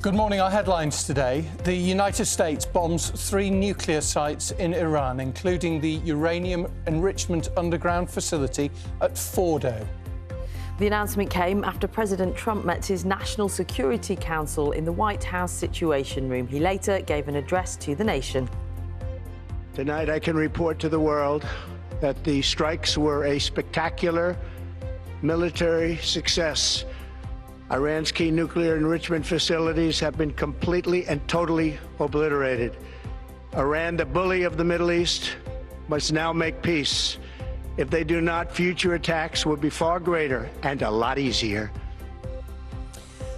Good morning. Our headlines today. The United States bombs 3 nuclear sites in Iran, including the uranium enrichment underground facility at Fordo. The announcement came after President Trump met his National Security Council in the White House Situation Room. He later gave an address to the nation. Tonight I can report to the world that the strikes were a spectacular military success. Iran's key nuclear enrichment facilities have been completely and totally obliterated. Iran, the bully of the Middle East, must now make peace. If they do not, future attacks will be far greater and a lot easier.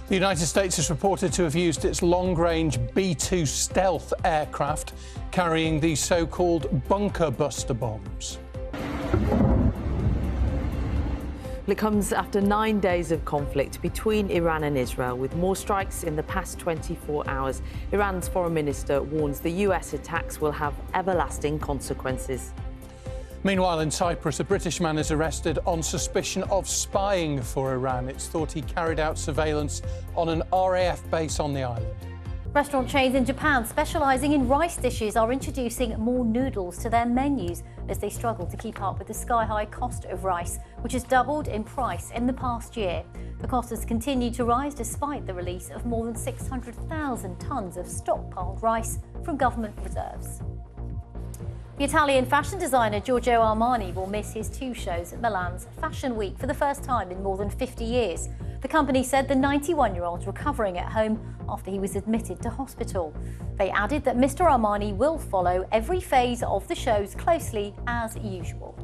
The United States is reported to have used its long-range B-2 stealth aircraft carrying the so-called bunker buster bombs. It comes after 9 days of conflict between Iran and Israel, with more strikes in the past 24 hours. Iran's foreign minister warns the US attacks will have everlasting consequences. Meanwhile, in Cyprus, a British man is arrested on suspicion of spying for Iran. It's thought he carried out surveillance on an RAF base on the island. Restaurant chains in Japan specialising in rice dishes are introducing more noodles to their menus as they struggle to keep up with the sky-high cost of rice, which has doubled in price in the past year. The cost has continued to rise despite the release of more than 600,000 tonnes of stockpiled rice from government reserves. The Italian fashion designer Giorgio Armani will miss his 2 shows at Milan's Fashion Week for the first time in more than 50 years. The company said the 91-year-old's recovering at home after he was admitted to hospital. They added that Mr. Armani will follow every phase of the shows closely as usual.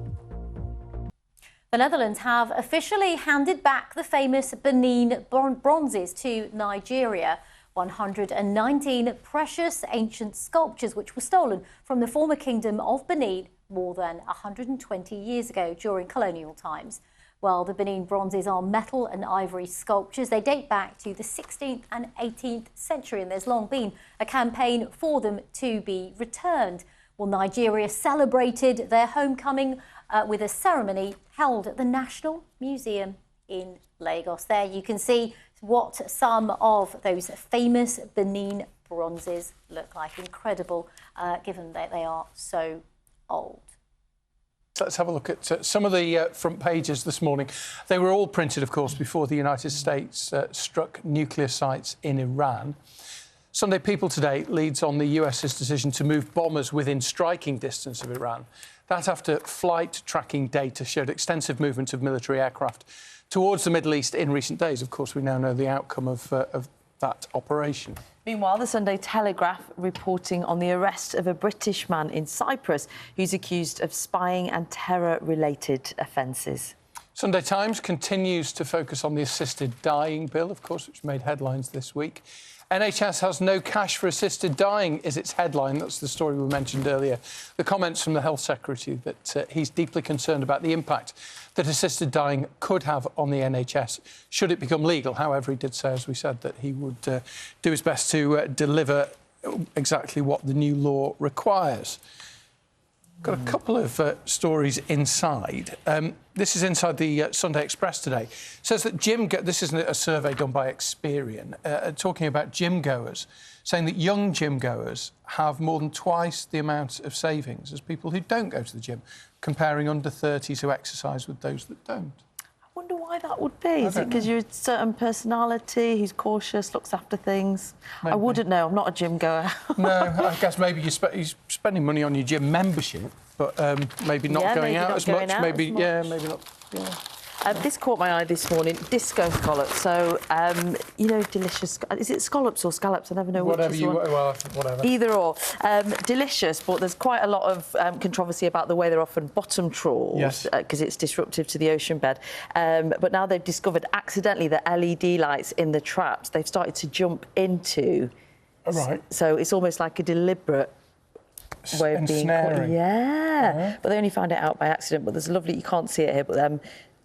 The Netherlands have officially handed back the famous Benin bronzes to Nigeria. 119 precious ancient sculptures which were stolen from the former kingdom of Benin more than 120 years ago during colonial times. While the Benin bronzes are metal and ivory sculptures, they date back to the 16th and 18th century, and there's long been a campaign for them to be returned. Well, Nigeria celebrated their homecoming with a ceremony held at the National Museum in Lagos. There you can see what some of those famous Benin bronzes look like. Incredible, given that they are so old. Let's have a look at some of the front pages this morning. They were all printed, of course, before the United States struck nuclear sites in Iran. Sunday People today leads on the US's decision to move bombers within striking distance of Iran. That after flight tracking data showed extensive movement of military aircraft towards the Middle East in recent days. Of course, we now know the outcome of that operation. Meanwhile, the Sunday Telegraph reporting on the arrest of a British man in Cyprus who's accused of spying and terror-related offences. Sunday Times continues to focus on the assisted dying bill, of course, which made headlines this week. NHS has no cash for assisted dying is its headline. That's the story we mentioned earlier. The comments from the Health Secretary that he's deeply concerned about the impact that assisted dying could have on the NHS should it become legal. However, he did say, as we said, that he would do his best to deliver exactly what the new law requires. Got a couple of stories inside. This is inside the Sunday Express today. It says that this isn't a survey done by Experian, talking about gym goers, saying that young gym goers have more than twice the amount of savings as people who don't go to the gym, comparing under 30s who exercise with those that don't. I wonder why that would be. Is it because you're a certain personality, who's cautious, looks after things? Maybe. I wouldn't know. I'm not a gym goer. No, I guess maybe you're spending money on your gym membership, but maybe not going out as much. Maybe not. Yeah. This caught my eye this morning. Disco scallops. So, you know, delicious. Is it scallops or scallops? I never know whatever which is one. Well, whatever. Either or. Delicious, but there's quite a lot of controversy about the way they're often bottom trawls because it's disruptive to the ocean bed. But now they've discovered accidentally the LED lights in the traps they've started to jump into. Right. So it's almost like a deliberate way of being caught. Yeah. But they only found it out by accident. But there's a lovely, you can't see it here, but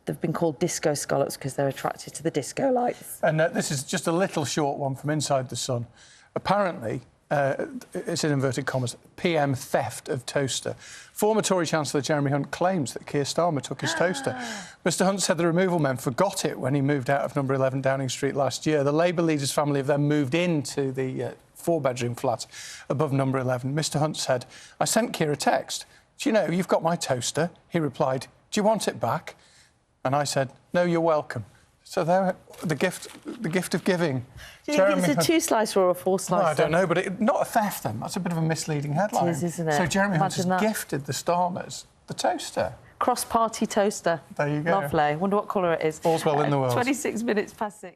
they've been called disco scallops because they're attracted to the disco lights. And this is just a little short one from Inside the Sun. Apparently, it's in inverted commas, PM theft of toaster. Former Tory Chancellor Jeremy Hunt claims that Keir Starmer took his toaster. Mr Hunt said the removal men forgot it when he moved out of number 11 Downing Street last year. The Labour leader's family have then moved into the four-bedroom flat above number 11. Mr Hunt said, I sent Keir a text. Do you know, you've got my toaster. He replied, do you want it back? And I said, no, you're welcome. So there, the gift of giving. Do you think it's a two-slicer or a four-slicer? No, I don't know, but not a theft, then. That's a bit of a misleading headline. It is, isn't it? So Jeremy Hunt has gifted the Starmers the toaster. Cross-party toaster. There you go. Lovely. Wonder what colour it is. All's well in the world. 26 minutes past 6.